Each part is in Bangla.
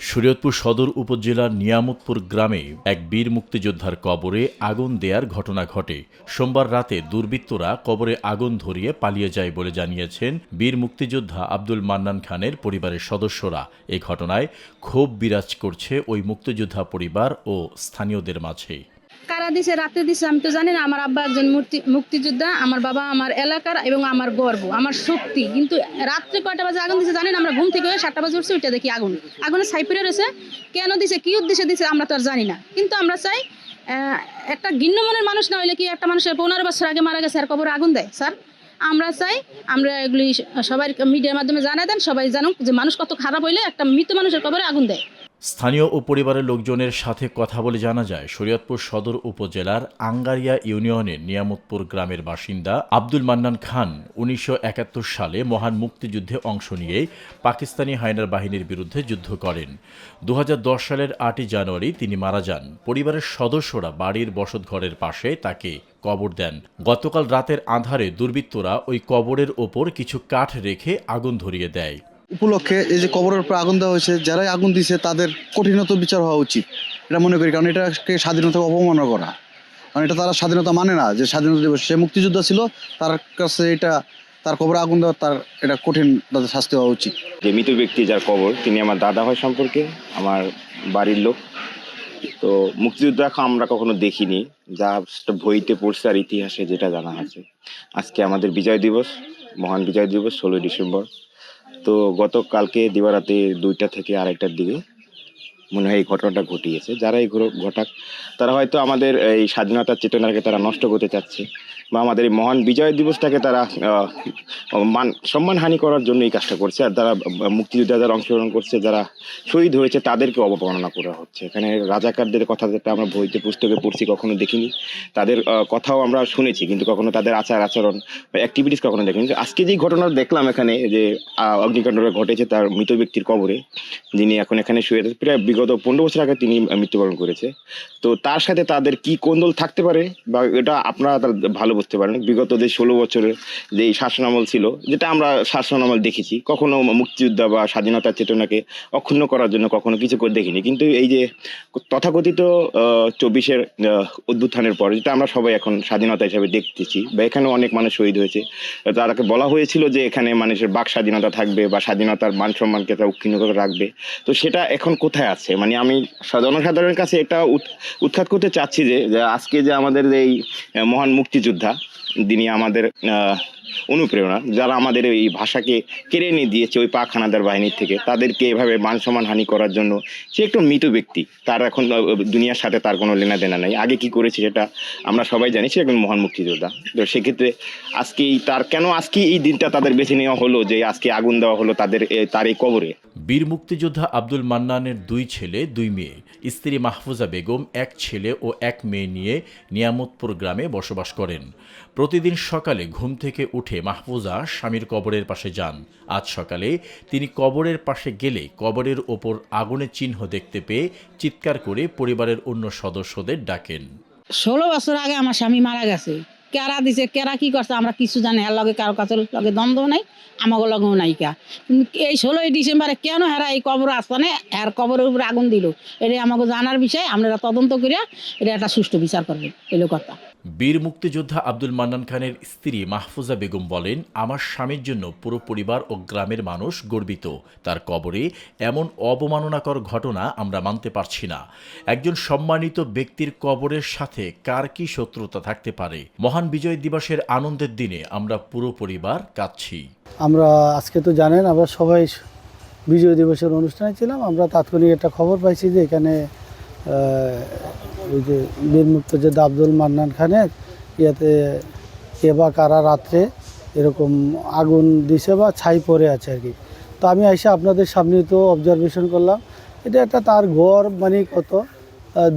শরীয়তপুর সদর উপজেলার নিয়ামতপুর গ্রামে এক বীর মুক্তিযোদ্ধার কবরে আগুন দেয়ার ঘটনা ঘটে। সোমবার রাতে দুর্বৃত্তরা কবরে আগুন ধরিয়ে পালিয়ে যায় বলে জানিয়েছেন বীর মুক্তিযোদ্ধা আব্দুল মান্নান খানের পরিবারের সদস্যরা। এ ঘটনায় ক্ষোভ বিরাজ করছে ওই মুক্তিযোদ্ধা পরিবার ও স্থানীয়দের মাঝে। কারা দিছে, রাতে দিছে আমি তো জানি না। আমার আব্বা একজন মুক্তিযোদ্ধা, আমার বাবা আমার এলাকার এবং আমার গর্ব, আমার শক্তি। কিন্তু রাত্রে কয়টা বাজে আগুন দিছে জানি না। আমরা ঘুম থেকে 7টা বাজে উঠছি, ওইটা দেখি আগুনে ছাই পড়ে রয়েছে। কেন দিছে, কি উদ্দেশ্যে দিছে আমরা তো আর জানি না। কিন্তু আমরা চাই একটা ঘৃণ্য মনের মানুষ না হইলে কি একটা মানুষের 15 বছর আগে মারা গেছে আর কবরে আগুন দেয়? স্যার, আমরা চাই আমরা এগুলি সবাই মিডিয়ার মাধ্যমে জানাই দেন, সবাই জানুক যে মানুষ কত খারাপ হইলে একটা মৃত মানুষের কবরে আগুন দেয়। স্থানীয় ও পরিবারের লোকজনের সাথে কথা বলে জানা যায়, শরীয়তপুর সদর উপজেলার আঙ্গারিয়া ইউনিয়নের নিয়ামতপুর গ্রামের বাসিন্দা আব্দুল মান্নান খান 1971 সালে মহান মুক্তিযুদ্ধে অংশ নিয়ে পাকিস্তানি হায়নার বাহিনীর বিরুদ্ধে যুদ্ধ করেন। 2010 সালের 8 জানুয়ারি তিনি মারা যান। পরিবারের সদস্যরা বাড়ির বসতঘরের পাশে তাকে কবর দেন। গতকাল রাতের আঁধারে দুর্বৃত্তরা ওই কবরের ওপর কিছু কাঠ রেখে আগুন ধরিয়ে দেয়। উপলক্ষে এই যে কবরের উপর আগুন দেওয়া হয়েছে, যারাই আগুন দিছে তাদের কঠিনত বিচার হওয়া উচিত, এটা মনে করি। কারণ এটাকে স্বাধীনতা অপমাননা করা। কারণ এটা তারা স্বাধীনতা মানে না, যে স্বাধীনতা দিবস, সে মুক্তিযোদ্ধা ছিল, তার কাছে এটা তার কবরে আগুন দেওয়া, তার এটা কঠিন তাদের শাস্তি হওয়া উচিত। যে মৃত ব্যক্তি যার কবর, তিনি আমার দাদা হয় সম্পর্কে, আমার বাড়ির লোক। তো মুক্তিযুদ্ধ আমরা কখনো দেখিনি, যা বইতে পড়ছে আর ইতিহাসে যেটা জানা আছে। আজকে আমাদের বিজয় দিবস, মহান বিজয় দিবস 16 ডিসেম্বর। তো গতকালকে দিবারাতে 2টা থেকে 2:30টার দিকে মনে হয় এই ঘটনাটা ঘটিয়েছে। যারা এই ঘটাক, তারা হয়তো আমাদের এই স্বাধীনতার চেতনাকে তারা নষ্ট করতে চাচ্ছে, বা আমাদের এই মহান বিজয় দিবসটাকে তারা সম্মানহানি করার জন্য এই কাজটা করছে। আর যারা মুক্তিযোদ্ধা যারা অংশগ্রহণ করছে, যারা শহীদ হয়েছে, তাদেরকে অবমাননা করা হচ্ছে। এখানে রাজাকারদের কথা যেটা আমরা বইতে পুস্তকে পড়ছি, কখনো দেখিনি। তাদের কথাও আমরা শুনেছি, কিন্তু কখনো তাদের আচার আচরণ বা অ্যাক্টিভিটিস কখনো দেখিনি। আজকে যেই ঘটনা দেখলাম এখানে, যে অগ্নিকাণ্ডটা ঘটেছে তার মৃত ব্যক্তির কবরে, যিনি এখন এখানে শুয়ে প্রায় বিগত 15 বছর আগে তিনি মৃত্যুবরণ করেছে। তো তার সাথে তাদের কি কোন্দল থাকতে পারে, বা এটা আপনারা ভালো বুঝতে পারেন। বিগত যে 16 বছরের যে শাসনামল ছিল, যেটা আমরা শাসনামল দেখেছি, কখনো মুক্তিযোদ্ধা বা স্বাধীনতার চেতনাকে অক্ষুণ্ণ করার জন্য কখনো কিছু করে দেখিনি। কিন্তু এই যে তথাকথিত 24-এর অভ্যুত্থানের পর, যেটা আমরা সবাই এখন স্বাধীনতা হিসেবে দেখতেছি, বা এখানে অনেক মানুষ শহীদ হয়েছে, তারাকে বলা হয়েছিল যে এখানে মানুষের বাক স্বাধীনতা থাকবে বা স্বাধীনতার মান সম্মানকে তারা অক্ষুণ্ণ করে রাখবে। তো সেটা এখন কোথায় আছে? মানে আমি জনসাধারণের কাছে এটা উৎখাত করতে চাচ্ছি যে আজকে যে আমাদের এই মহান মুক্তিযোদ্ধা, যিনি আমাদের অনুপ্রেরণা, যারা আমাদের এই ভাষাকে কেড়ে নিয়ে দিয়েছে ওই পাক হানাদার বাহিনীর থেকে, তাদেরকে এভাবে মান সম্মান হানি করার জন্য, সে একটু মৃত ব্যক্তি, তার এখন দুনিয়ার সাথে তার কোনো লেনা দেনা নাই। আগে কি করেছে সেটা আমরা সবাই জানি, সে একজন মহান মুক্তিযোদ্ধা। তো সেক্ষেত্রে আজকে এই দিনটা তাদের বেছে নেওয়া হলো, যে আজকে আগুন দেওয়া হলো তার এই কবরে। বীর মুক্তিযোদ্ধা আব্দুল মান্নানের 2 ছেলে 2 মেয়ে, স্ত্রী মাহফুজা বেগম 1 ছেলে ও 1 মেয়ে নিয়ে নিয়ামতপুর গ্রামে বসবাস করেন। প্রতিদিন সকালে ঘুম থেকে উঠে মাহফুজা স্বামীর কবরের পাশে যান। আজ সকালে তিনি কবরের পাশে গেলে কবরের ওপর আগুনের চিহ্ন দেখতে পেয়ে চিৎকার করে পরিবারের অন্য সদস্যদের ডাকেন। 16 বছর আগে আমার স্বামী মারা গেছে। কেরা দিছে, কেরা কি করছে আমরা কিছু জানি। এর লগে কারো কাছে লগে দ্বন্দ্ব নাই, আমাকে লগেও নাই। কিন্তু এই 16 ডিসেম্বরে কেন হেরা এই কবর আস্তানে এর কবরের উপরে আগুন দিল, এটা আমাকে জানার বিষয়। আপনারা তদন্ত করিয়া এটা একটা সুষ্ঠু বিচার করবেন, এলো কথা। বীর মুক্তিযোদ্ধা আব্দুল মান্নান খানের স্ত্রী মাহফুজা বেগম বলেন, আমার স্বামীর জন্য পুরো পরিবার ও গ্রামের মানুষ গর্বিত। তার কবরে এমন অবমাননাকর ঘটনা আমরা মানতে পারছি না। একজন সম্মানিত ব্যক্তির কবরের সাথে কার কি শত্রুতা থাকতে পারে? মহান বিজয় দিবসের আনন্দের দিনে আমরা পুরো পরিবার কাঁদছি। আমরা আজকে তো জানেন, আমরা সবাই বিজয় দিবসের অনুষ্ঠানে ছিলাম। আমরা তাৎক্ষণিক একটা খবর পাইছি যে এখানে ওই যে বীর মুক্তিযোদ্ধা আব্দুল মান্নান খানের কে বা কারা রাত্রে এরকম আগুন দিছে বা ছাই পড়ে আছে আর কি। তো আমি এসে আপনাদের সামনে তো অবজারভেশন করলাম, এটা একটা তার ঘর, মানে কত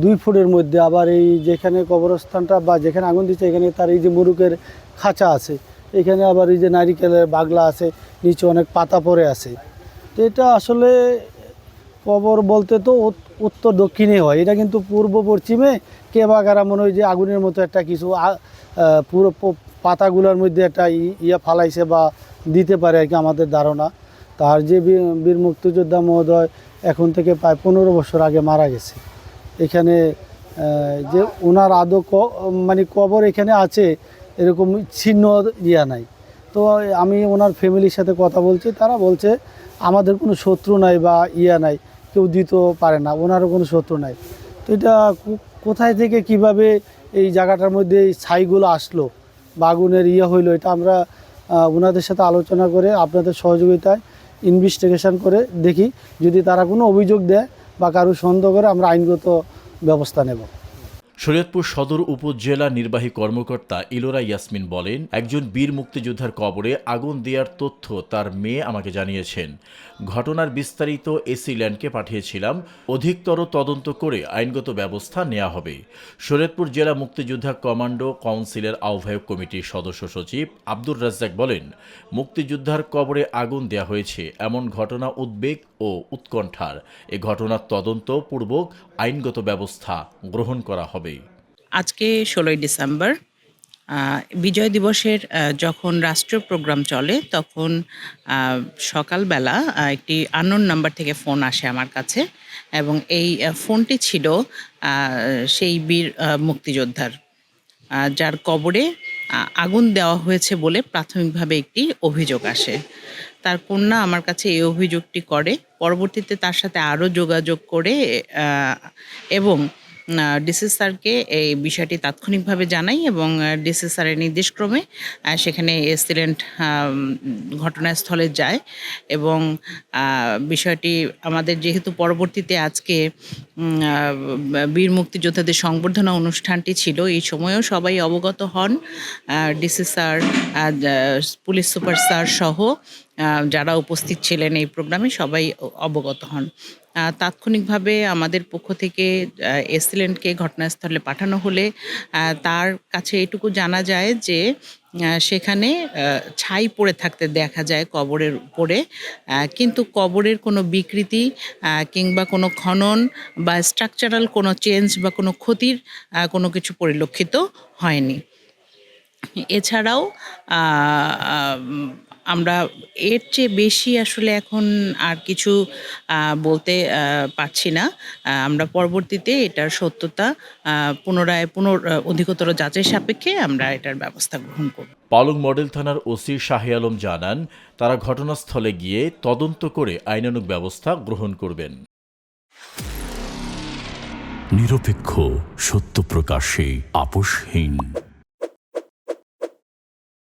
2 ফুটের মধ্যে। আবার এই যেখানে কবরস্থানটা বা যেখানে আগুন দিচ্ছে, এখানে তার এই যে মুরুকের খাঁচা আছে, এখানে আবার এই যে নারিকেলের বাগলা আছে, নিচে অনেক পাতা পড়ে আছে। তো এটা আসলে কবর বলতে তো উত্তর দক্ষিণে হয়, এটা কিন্তু পূর্ব পশ্চিমে কে বা কারা মনে হয় যে আগুনের মতো একটা কিছু পুরো পাতাগুলোর মধ্যে একটা ফালাইছে বা দিতে পারে আর কি, আমাদের ধারণা। তার যে বীর মুক্তিযোদ্ধা মহোদয় এখন থেকে প্রায় 15 বছর আগে মারা গেছে। এখানে যে ওনার মানে কবর এখানে আছে এরকম চিহ্ন নাই। তো আমি ওনার ফ্যামিলির সাথে কথা বলছি, তারা বলছে আমাদের কোনো শত্রু নাই বা নাই, কেউ দিতেও পারে না, ওনারও কোনো শত্রু নাই। তো এটা কোথায় থেকে কিভাবে এই জায়গাটার মধ্যে এই ছাইগুলো আসলো বা আগুনের হইলো, এটা আমরা ওনাদের সাথে আলোচনা করে আপনাদের সহযোগিতায় ইনভেস্টিগেশন করে দেখি, যদি তারা কোনো অভিযোগ দেয় বা কারো সন্দেহ করে আমরা আইনগত ব্যবস্থা নেব। শরীয়তপুর সদর উপজেলা নির্বাহী কর্মকর্তা ইলোরা ইয়াসমিন বলেন, একজন বীর মুক্তিযোদ্ধার কবরে আগুন দেওয়ার তথ্য তার মেয়ে আমাকে জানিয়েছেন। ঘটনার বিস্তারিত এসি ল্যান্ডকে পাঠিয়েছিলাম, অধিকতর তদন্ত করে আইনগত ব্যবস্থা নেওয়া হবে। শরীয়তপুর জেলা মুক্তিযোদ্ধা কমান্ডো কাউন্সিলের আহ্বায়ক কমিটির সদস্য সচিব আব্দুর রাজ্জাক বলেন, মুক্তিযোদ্ধার কবরে আগুন দেওয়া হয়েছে এমন ঘটনা উদ্বেগ ও উৎকণ্ঠার। এ ঘটনার তদন্তপূর্বক আইনগত ব্যবস্থা গ্রহণ করা হবে। আজকে 16ই ডিসেম্বর বিজয় দিবসের যখন রাষ্ট্রীয় প্রোগ্রাম চলে তখন সকালবেলা একটি আননোন নাম্বার থেকে ফোন আসে আমার কাছে, এবং এই ফোনটি ছিল সেই বীর মুক্তিযোদ্ধার, যার কবরে আগুন দেওয়া হয়েছে বলে প্রাথমিকভাবে একটি অভিযোগ আসে। তার কন্যা আমার কাছে এই অভিযোগটি করে, পরবর্তীতে তার সাথে আরও যোগাযোগ করে এবং ডিসি স্যারকে এই বিষয়টি তাৎক্ষণিকভাবে জানাই, এবং ডিসি স্যারের নির্দেশক্রমে সেখানে এসিলেন্ট ঘটনাস্থলে যায়। এবং বিষয়টি আমাদের যেহেতু পরবর্তীতে আজকে বীর মুক্তিযোদ্ধাদের সংবর্ধনা অনুষ্ঠানটি ছিল, এই সময়েও সবাই অবগত হন। DC sir, police super sir সহ যারা উপস্থিত ছিলেন এই প্রোগ্রামে সবাই অবগত হন। তাৎক্ষণিকভাবে আমাদের পক্ষ থেকে এসিলেন্টকে ঘটনাস্থলে পাঠানো হলে তার কাছে এটুকু জানা যায় যে সেখানে ছাই পড়ে থাকতে দেখা যায় কবরের উপরে, কিন্তু কবরের কোনো বিকৃতি কিংবা কোনো খনন বা স্ট্রাকচারাল কোনো চেঞ্জ বা কোনো ক্ষতির কোনো কিছু পরিলক্ষিত হয়নি। এছাড়াও আমরা এর চেয়ে বেশি আসলে এখন আর কিছু বলতে পারছি না। আমরা পরবর্তীতে এটার সত্যতা পুনরায় অধিকতর যাচাই সাপেক্ষে আমরা এটার ব্যবস্থা গ্রহণ করব। পালং মডেল থানার ওসি শাহে আলম জানান, তারা ঘটনাস্থলে গিয়ে তদন্ত করে আইনানুগ ব্যবস্থা গ্রহণ করবেন। নিরপেক্ষ, সত্য প্রকাশে আপোষহীন।